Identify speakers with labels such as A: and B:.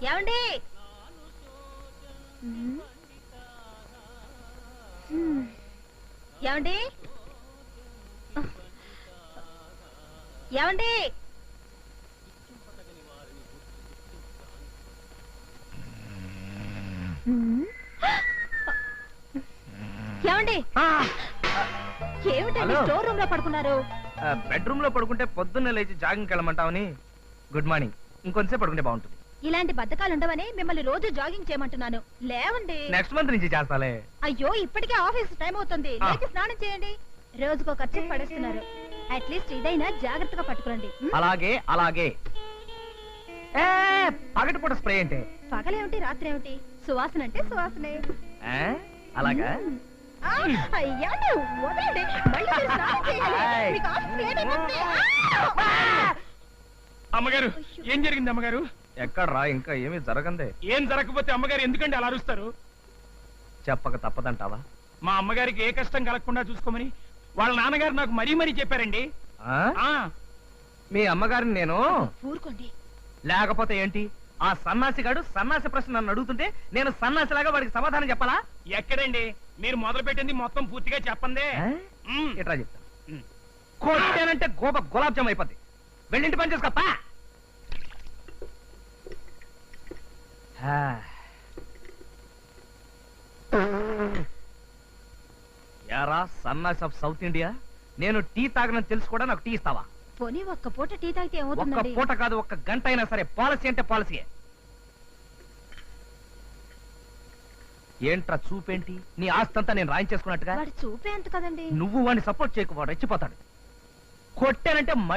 A: ఏమండి ఏమండి ఏమండి ఏమండి ఏమిటండి స్టోర్ రూమ్ లో పడుకున్నారు?
B: బెడ్రూమ్ లో పడుకుంటే పొద్దున్నే లేచి జాగింగ్కి వెళ్ళమంటావని. Good morning. ఇంకొంచెం పడుకుంటే బాగుంటుంది.
A: ఇలాంటి బద్ధకాలు ఉండవని మిమ్మల్ని రోజు జాగింగ్ చేయమంటున్నాను. లేవండి.
B: నెక్స్ట్ మంత్ నుంచి చేస్తాలే.
A: అయ్యో ఇప్పటికే ఆఫీస్ టైం అవుతుంది. లేచి స్నానం చేయండి. రోజుకో ఖర్చు పడేస్తున్నారు. అట్లీస్ట్ ఇదైనా జాగ్రత్తగా పట్టుకురండి.
B: అలాగే అలాగే. పగటిపూట స్ప్రే అంటే
A: పగలేమిటి రాత్రి ఏమిటి? సువాసన అంటే సువాసనే.
B: అలాగా.
A: అయ్యా వదలండి. మళ్ళీ మీరు స్నానం చేయాలి. మీకు ఆఫీస్ లేట్ అయిపోతుంది.
C: అమ్మగారు ఏం జరిగింది అమ్మగారు?
B: ఎక్కడ్రా ఇంకా ఏమీ జరగందే.
C: ఏం జరగకపోతే అమ్మగారు ఎందుకంటే అలా అరుస్తారు?
B: చెప్పక తప్పదంటావా?
C: మా అమ్మగారికి ఏ కష్టం కలగకుండా చూసుకోమని వాళ్ళ నాన్నగారు నాకు మరీ మరీ చెప్పారండి.
B: మీ అమ్మగారిని నేను
A: ఊరుకోండి.
B: లేకపోతే ఏంటి? ఆ సన్నాసిగాడు సన్నాసి ప్రశ్న నన్ను అడుగుతుంటే నేను సన్నాసిలాగా వాడికి సమాధానం చెప్పాలా?
C: ఎక్కడండి మీరు మొదలు పెట్టింది మొత్తం పూర్తిగా చెప్పందే.
B: ఎట్లా చెప్తా? కొట్టానంటే గులాబ్ జామ్ అయిపోద్ది. వెళ్ళింటి పని చేసుకోపా. యారా సన్నాసి ఆఫ్ సౌత్ ఇండియా, నేను టీ తాగనని తెలుసు కూడా నాకు టీ ఇస్తావా?
A: పోనీ ఒక్క పూట టీ తాగితే
B: ఒక్క
A: ఏమవుతుందండి?
B: పూట కాదు, ఒక్క గంట అయినా సరే. పాలసీ అంటే పాలసీయే. ఏంట్రా చూపేంటి? నీ ఆస్తంతా నేను రాయించేసుకున్నట్టుగా.
A: వాడు చూపే అంత కదండి.
B: నువ్వు వాడిని సపోర్ట్ చేయకు, వాడు రెచ్చిపోతాడు. కొట్టానంటే